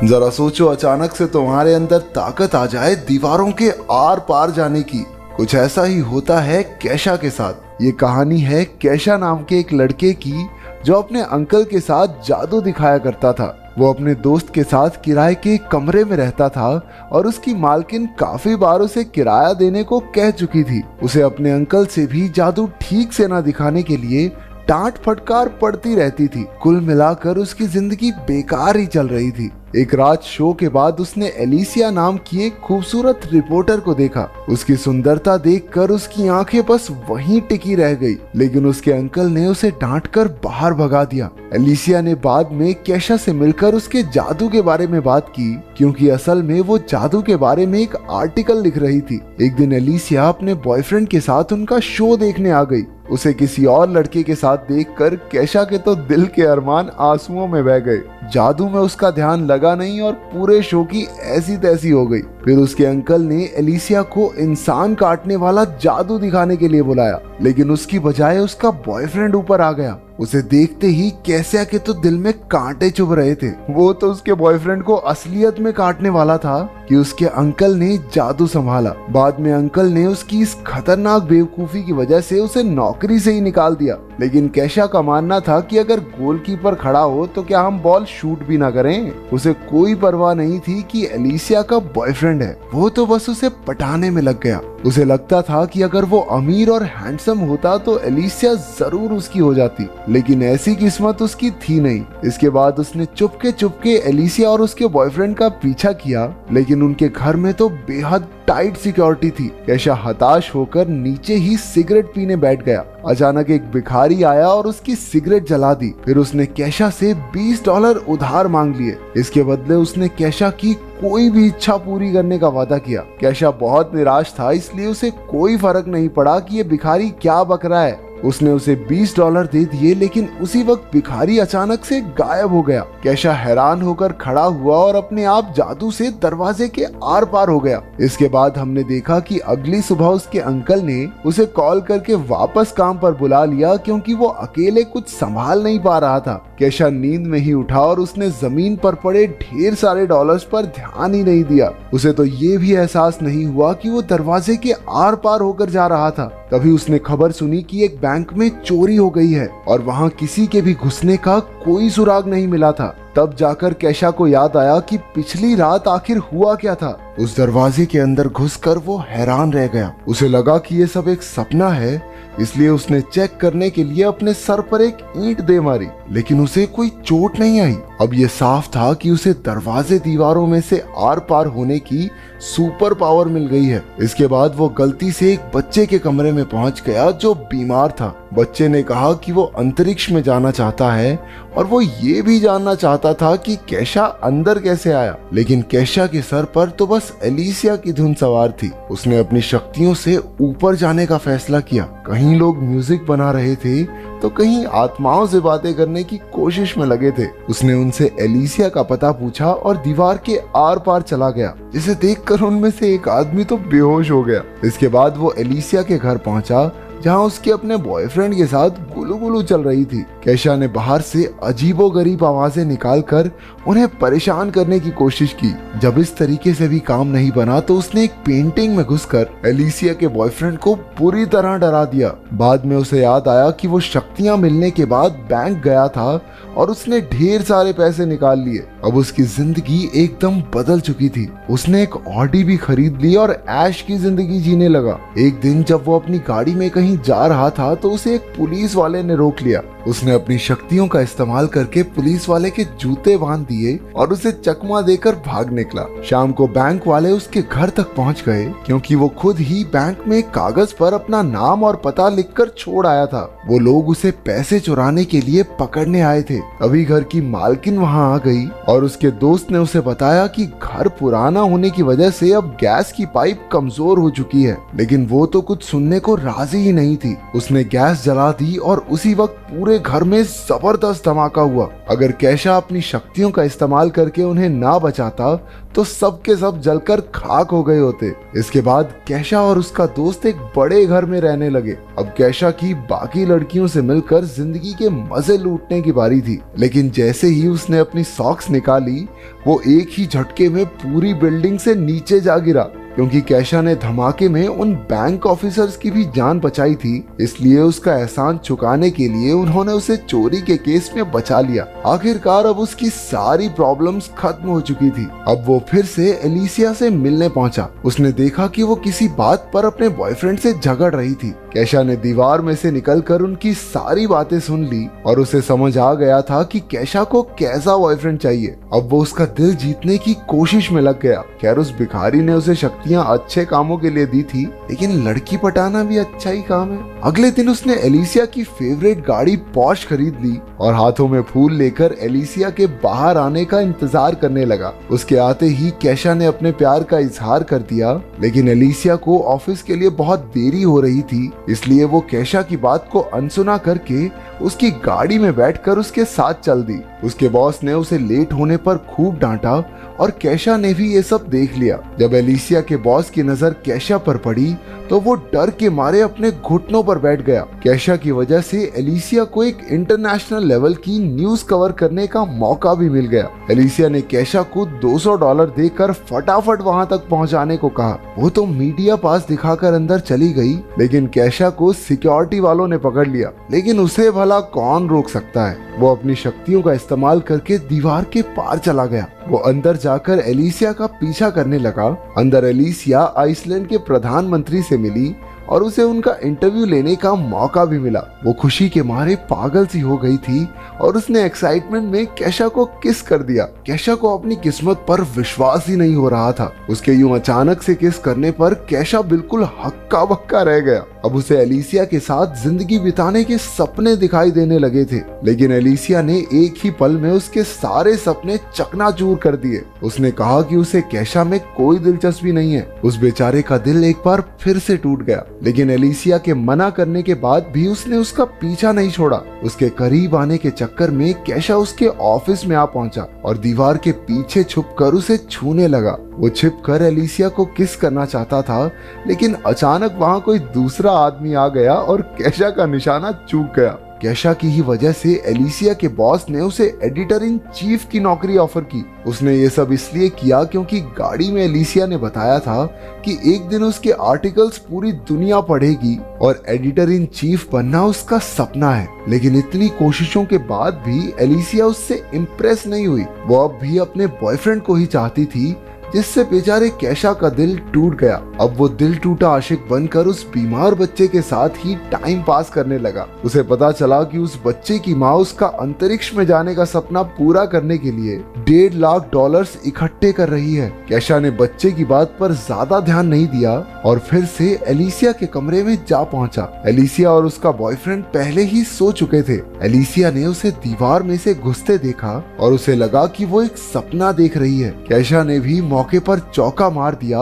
जरा सोचो, अचानक से तुम्हारे अंदर ताकत आ जाए दीवारों के आर पार जाने की। कुछ ऐसा ही होता है केशा के साथ। ये कहानी है केशा नाम के एक लड़के की जो अपने अंकल के साथ जादू दिखाया करता था। वो अपने दोस्त के साथ किराए के एक कमरे में रहता था और उसकी मालकिन काफी बार उसे किराया देने को कह चुकी थी। उसे अपने अंकल से भी जादू ठीक से ना दिखाने के लिए डांट फटकार पड़ती रहती थी। कुल मिलाकर उसकी जिंदगी बेकार ही चल रही थी। एक रात शो के बाद उसने एलिसिया नाम की एक खूबसूरत रिपोर्टर को देखा। उसकी सुंदरता देखकर उसकी आंखें बस वहीं टिकी रह गई, लेकिन उसके अंकल ने उसे डांटकर बाहर भगा दिया। एलिसिया ने बाद में केशा से मिलकर उसके जादू के बारे में बात की, क्योंकि असल में वो जादू के बारे में एक आर्टिकल लिख रही थी। एक दिन एलिसिया अपने बॉयफ्रेंड के साथ उनका शो देखने आ गई। उसे किसी और लड़के के साथ देखकर केशा के तो दिल के अरमान आंसुओं में बह गए। जादू में उसका ध्यान लगा नहीं और पूरे शो की ऐसी तैसी हो गई। फिर उसके अंकल ने एलिसिया को इंसान काटने वाला जादू दिखाने के लिए बुलाया, लेकिन उसकी बजाय उसका बॉयफ्रेंड ऊपर आ गया। उसे देखते ही केशा के तो दिल में कांटे चुभ रहे थे। वो तो उसके बॉयफ्रेंड को असलियत में काटने वाला था कि उसके अंकल ने जादू संभाला। बाद में अंकल ने उसकी इस खतरनाक बेवकूफी की वजह से उसे नौकरी से ही निकाल दिया। लेकिन केशा का मानना था कि अगर गोलकीपर खड़ा हो तो क्या हम बॉल शूट भी ना करें। उसे कोई परवाह नहीं थी कि एलिसिया का बॉयफ्रेंड है, वो तो बस उसे पटाने में लग गया। उसे लगता था कि अगर वो अमीर और हैंडसम होता तो एलिसिया जरूर उसकी हो जाती, लेकिन ऐसी किस्मत उसकी थी नहीं। इसके बाद उसने चुपके एलिसिया और उसके बॉयफ्रेंड का पीछा किया, लेकिन उनके घर में तो बेहद टाइट सिक्योरिटी थी। केशा हताश होकर नीचे ही सिगरेट पीने बैठ गया। अचानक एक भिखारी आया और उसकी सिगरेट जला दी। फिर उसने केशा से $20 उधार मांग लिए। इसके बदले उसने केशा की कोई भी इच्छा पूरी करने का वादा किया। केशा बहुत निराश था, इसलिए उसे कोई फर्क नहीं पड़ा कि ये भिखारी क्या बक रहा है। उसने उसे $20 दे दिए, लेकिन उसी वक्त भिखारी अचानक से गायब हो गया। केशा हैरान होकर खड़ा हुआ और अपने आप जादू से दरवाजे के आर पार हो गया। इसके बाद हमने देखा कि अगली सुबह उसके अंकल ने उसे कॉल करके वापस काम पर बुला लिया, क्योंकि वो अकेले कुछ संभाल नहीं पा रहा था। केशा नींद में ही उठा और उसने जमीन पर पड़े ढेर सारे डॉलर्स पर ध्यान ही नहीं दिया। उसे तो ये भी एहसास नहीं हुआ कि वो दरवाजे के आर पार होकर जा रहा था। तभी उसने खबर सुनी कि एक बैंक में चोरी हो गई है और वहां किसी के भी घुसने का कोई सुराग नहीं मिला था। तब जाकर केशा को याद आया कि पिछली रात आखिर हुआ क्या था। उस दरवाजे के अंदर घुसकर वो हैरान रह गया। उसे लगा कि ये सब एक सपना है, इसलिए उसने चेक करने के लिए अपने सर पर एक ईंट दे मारी, लेकिन उसे कोई चोट नहीं आई। अब ये साफ था कि उसे दरवाजे दीवारों में से आर पार होने की सुपर पावर मिल गई है। इसके बाद वो गलती से एक बच्चे के कमरे में पहुंच गया जो बीमार था। बच्चे ने कहा कि वो अंतरिक्ष में जाना चाहता है और वो ये भी जानना चाहता था कि केशा अंदर कैसे आया। लेकिन केशा के सर पर तो बस एलिसिया की धुन सवार थी। उसने अपनी शक्तियों से ऊपर जाने का फैसला किया। कहीं लोग म्यूजिक बना रहे थे तो कहीं आत्माओं से बातें करने की कोशिश में लगे थे। उसने उनसे एलिसिया का पता पूछा और दीवार के आर पार चला गया, जिसे देखकर उनमें से एक आदमी तो बेहोश हो गया। इसके बाद वो एलिसिया के घर पहुंचा, जहां उसके अपने बॉयफ्रेंड के साथ गुलू चल रही थी। केशा ने बाहर से अजीबोगरीब आवाजें निकालकर उन्हें परेशान करने की कोशिश की। जब इस तरीके से भी काम नहीं बना तो उसने एक पेंटिंग में घुसकर एलिसिया के बॉयफ्रेंड को बुरी तरह डरा दिया। बाद में उसे याद आया कि वो शक्तियां मिलने के बाद बैंक गया था और उसने ढेर सारे पैसे निकाल लिए। अब उसकी जिंदगी एकदम बदल चुकी थी। उसने एक ऑडी भी खरीद ली और ऐश की जिंदगी जीने लगा। एक दिन जब वो अपनी गाड़ी में कहीं जा रहा था तो उसे एक पुलिस वाले ने रोक लिया। उसने अपनी शक्तियों का इस्तेमाल करके पुलिस वाले के जूते बांध दिए और उसे चकमा देकर भाग निकला। शाम को बैंक वाले उसके घर तक पहुंच गए, क्योंकि वो खुद ही बैंक में कागज पर अपना नाम और पता लिखकर छोड़ आया था। वो लोग उसे पैसे चुराने के लिए पकड़ने आए थे। अभी घर की मालकिन वहां आ गई और उसके दोस्त ने उसे बताया कि घर पुराना होने की वजह से अब गैस की पाइप कमजोर हो चुकी है। लेकिन वो तो कुछ सुनने को राजी ही नहीं थी। उसने गैस जला दी और उसी वक्त पूरे घर में जबरदस्त धमाका हुआ। अगर केशा अपनी शक्तियों का इस्तेमाल करके उन्हें ना बचाता तो सब के सब जलकर खाक हो गए होते। इसके बाद केशा और उसका दोस्त एक बड़े घर में रहने लगे। अब केशा की बाकी लड़कियों से मिलकर जिंदगी के मजे लूटने की बारी थी। लेकिन जैसे ही उसने अपनी सॉक्स निकाली, वो एक ही झटके में पूरी बिल्डिंग से नीचे जा गिरा। क्योंकि कैशा ने धमाके में उन बैंक ऑफिसर्स की भी जान बचाई थी, इसलिए उसका एहसान चुकाने के लिए उन्होंने उसे चोरी के केस में बचा लिया। आखिरकार अब उसकी सारी प्रॉब्लम्स खत्म हो चुकी थी। अब वो फिर से एलिसिया से मिलने पहुंचा। उसने देखा कि वो किसी बात पर अपने बॉयफ्रेंड से झगड़ रही थी। कैशा ने दीवार में से निकलकर उनकी सारी बातें सुन ली और उसे समझ आ गया था कि कैशा को कैसा बॉयफ्रेंड चाहिए। अब वो उसका दिल जीतने की कोशिश में लग गया। खैर, उस भिखारी ने उसे शक्तियां अच्छे कामों के लिए दी थी, लेकिन लड़की पटाना भी अच्छा ही काम है। अगले दिन उसने एलिसिया की फेवरेट गाड़ी पॉर्श खरीद ली और हाथों में फूल लेकर एलिसिया के बाहर आने का इंतजार करने लगा। उसके आते ही कैशा ने अपने प्यार का इजहार कर दिया, लेकिन एलिसिया को ऑफिस के लिए बहुत देरी हो रही थी, इसलिए वो कैशा की बात को अनसुना करके उसकी गाड़ी में बैठकर उसके साथ चल दी। उसके बॉस ने उसे लेट होने पर खूब डांटा और कैशा ने भी ये सब देख लिया। जब एलिसिया के बॉस की नजर कैशा पर पड़ी तो वो डर के मारे अपने घुटनों पर बैठ गया। कैशा की वजह से एलिसिया को एक इंटरनेशनल लेवल की न्यूज कवर करने का मौका भी मिल गया। एलिसिया ने कैशा को $200 देकर फटाफट वहां तक पहुंचाने को कहा। वो तो मीडिया पास दिखाकर अंदर चली गई, लेकिन कैशा को सिक्योरिटी वालों ने पकड़ लिया। लेकिन उसे भला कौन रोक सकता है। वो अपनी शक्तियों का इस्तेमाल करके दीवार के पार चला गया। वो अंदर जाकर एलिसिया का पीछा करने लगा। अंदर एलिसिया आइसलैंड के प्रधानमंत्री से मिली और उसे उनका इंटरव्यू लेने का मौका भी मिला। वो खुशी के मारे पागल सी हो गई थी और उसने एक्साइटमेंट में कैशा को किस कर दिया। कैशा को अपनी किस्मत पर विश्वास ही नहीं हो रहा था। उसके यूं अचानक से किस करने पर कैशा बिल्कुल हक्का बक्का रह गया। अब उसे एलिसिया के साथ जिंदगी बिताने के सपने दिखाई देने लगे थे, लेकिन एलिसिया ने एक ही पल में उसके सारे सपने चकनाचूर कर दिए। उसने कहा कि उसे कैशा में कोई दिलचस्पी नहीं है। उस बेचारे का दिल एक बार फिर से टूट गया, लेकिन एलिसिया के मना करने के बाद भी उसने उसका पीछा नहीं छोड़ा। उसके करीब आने के चक्कर में कैशा उसके ऑफिस में आ पहुंचा और दीवार के पीछे छुपकर उसे छूने लगा। वो छिपकर एलिसिया को किस करना चाहता था, लेकिन अचानक वहां कोई दूसरा आदमी आ गया और कैशा का निशाना चूक गया। कैशा की ही वजह से एलिसिया के बॉस ने उसे एडिटर इन चीफ की नौकरी ऑफर की। उसने ये सब इसलिए किया क्योंकि गाड़ी में एलिसिया ने बताया था कि एक दिन उसके आर्टिकल्स पूरी दुनिया पढ़ेगी और एडिटर इन चीफ बनना उसका सपना है। लेकिन इतनी कोशिशों के बाद भी एलिसिया उससे इम्प्रेस नहीं हुई। वो अब भी अपने बॉयफ्रेंड को ही चाहती थी, जिससे बेचारे कैशा का दिल टूट गया। अब वो दिल टूटा आशिक बनकर उस बीमार बच्चे के साथ ही टाइम पास करने लगा। उसे पता चला कि उस बच्चे की माँ उसका अंतरिक्ष में जाने का सपना पूरा करने के लिए $1.5 लाख इकट्ठे कर रही है। कैशा ने बच्चे की बात पर ज्यादा ध्यान नहीं दिया और फिर से एलिसिया के कमरे में जा पहुंचा। एलिसिया और उसका बॉयफ्रेंड पहले ही सो चुके थे। एलिसिया ने उसे दीवार में से घुसते देखा और उसे लगा कि वो एक सपना देख रही है। कैशा ने भी मौके पर चौका मार दिया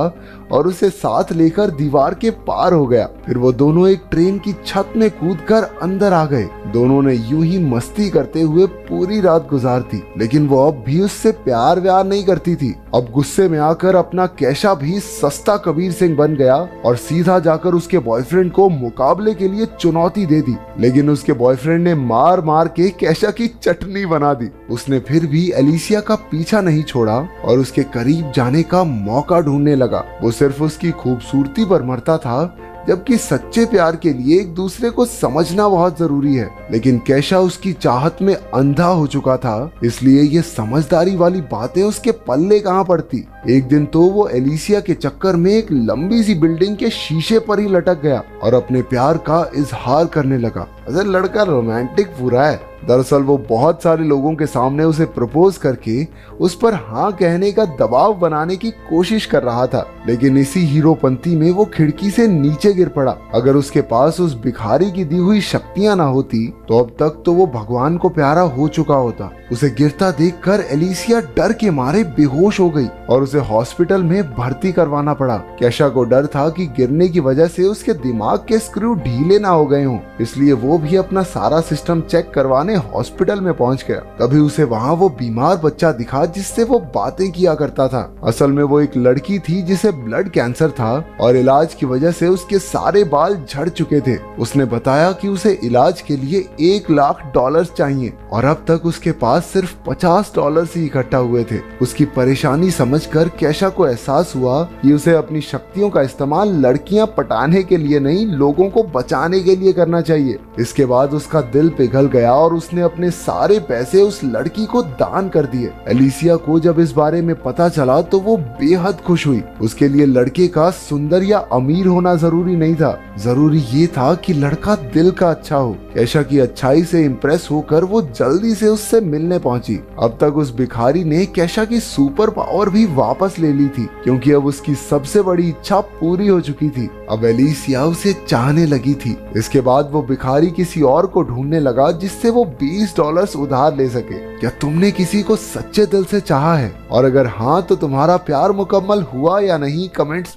और उसे साथ लेकर दीवार के पार हो गया। फिर वो दोनों एक ट्रेन की छत में कूदकर अंदर आ गए। दोनों ने यूं ही मस्ती करते हुए पूरी रात गुजार दी, लेकिन वो अब भी उससे प्यार व्यार नहीं करती थी। अब गुस्से में आकर अपना कैशा भी सस्ता कबीर सिंह बन गया और सीधा जाकर उसके बॉयफ्रेंड को मुकाबले के लिए चुनौती दे दी। लेकिन उसके बॉयफ्रेंड ने मार मार के कैशा की चटनी बना दी। उसने फिर भी एलिसिया का पीछा नहीं छोड़ा और उसके करीब जाने का मौका ढूंढने लगा। वो सिर्फ उसकी खूबसूरती पर मरता था, जबकि सच्चे प्यार के लिए एक दूसरे को समझना बहुत जरूरी है। लेकिन कैशा उसकी चाहत में अंधा हो चुका था, इसलिए ये समझदारी वाली बातें उसके पल्ले कहाँ पड़ती। एक दिन तो वो एलिसिया के चक्कर में एक लंबी सी बिल्डिंग के शीशे पर ही लटक गया और अपने प्यार का इजहार करने लगा। अरे लड़का रोमांटिक पूरा है। दरअसल वो बहुत सारे लोगों के सामने उसे प्रपोज करके उस पर हाँ कहने का दबाव बनाने की कोशिश कर रहा था, लेकिन इसी हीरोपंती में वो खिड़की से नीचे गिर पड़ा। अगर उसके पास उस भिखारी की दी हुई शक्तियां ना होती तो अब तक तो वो भगवान को प्यारा हो चुका होता। उसे गिरता देखकर एलिसिया डर के मारे बेहोश हो गई और उसे हॉस्पिटल में भर्ती करवाना पड़ा। कैशा को डर था कि गिरने की वजह से उसके दिमाग के स्क्रू ढीले ना हो गए हों, इसलिए वो भी अपना सारा सिस्टम चेक करवाने हॉस्पिटल में पहुंच गया। तभी उसे वहां वो बीमार बच्चा दिखा जिससे वो बातें किया करता था। असल में वो एक लड़की थी जिसे ब्लड कैंसर था और इलाज की वजह से उसके सारे बाल झड़ चुके थे। उसने बताया कि उसे इलाज के लिए $1,00,000 चाहिए और अब तक उसके पास सिर्फ $50 ही इकट्ठा हुए थे। उसकी परेशानी समझकर केशा को एहसास हुआ कि उसे अपनी शक्तियों का इस्तेमाल लड़कियां पटाने के लिए नहीं, लोगों को बचाने के लिए करना चाहिए। इसके बाद उसका दिल पिघल गया और उसने अपने सारे पैसे उस लड़की को दान कर दिए। एलिसिया को जब इस बारे में पता चला तो वो बेहद खुश हुई। उसके लिए लड़के का सुंदर या अमीर होना जरूरी नहीं था, जरूरी ये था कि लड़का दिल का अच्छा हो। केशा की अच्छाई से इम्प्रेस होकर वो जल्दी से उससे मिलने पहुंची। अब तक उस भिखारी ने केशा की सुपर पावर भी वापस ले ली थी, क्योंकि अब उसकी सबसे बड़ी इच्छा पूरी हो चुकी थी। अब एलिसिया उसे चाहने लगी थी। इसके बाद वो भिखारी किसी और को ढूंढने लगा जिससे वो $20 उधार ले सके। क्या तुमने किसी को सच्चे दिल से चाहा है? और अगर हाँ तो तुम्हारा प्यार मुकम्मल हुआ या नहीं, कमेंट्स